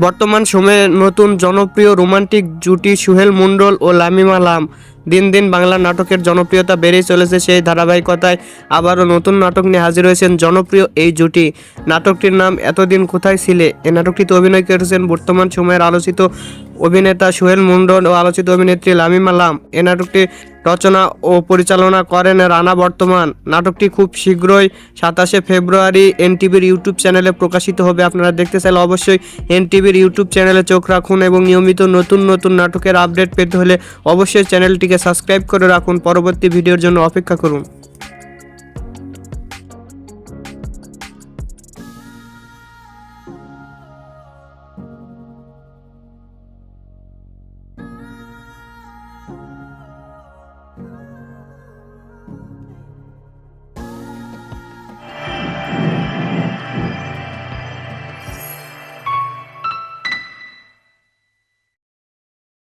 বর্তমান সময়ে নতুন জনপ্রিয় রোমান্টিক জুটি সোহেল মণ্ডল ও লামিমা লাম। দিন দিন বাংলা নাটকের জনপ্রিয়তা বেড়েই চলেছে। সেই ধারাবাহিকতায় আবারও নতুন নাটক নিয়ে হাজির হয়েছেন জনপ্রিয় এই জুটি। নাটকটির নাম এতদিন কোথায় ছিলে। এই নাটকটিতে অভিনয় করেছেন বর্তমান সময়ের আলোচিত অভিনেতা সোহেল মণ্ডল ও আলোচিত অভিনেত্রী লামিমা লাম। এই নাটকটি রচনা ও পরিচালনা করেন রানা বর্তমান। নাটকটি খুব শীঘ্রই 27শে ফেব্রুয়ারি এনটিভির ইউটিউব চ্যানেলে প্রকাশিত হবে। আপনারা দেখতে চাইলে অবশ্যই এনটিভির ইউটিউব চ্যানেলে চোখ রাখুন এবং নিয়মিত নতুন নতুন নাটকের আপডেট পেতে হলে অবশ্যই চ্যানেলটিকে সাবস্ক্রাইব করে রাখুন। পরবর্তী ভিডিওর জন্য অপেক্ষা করুন।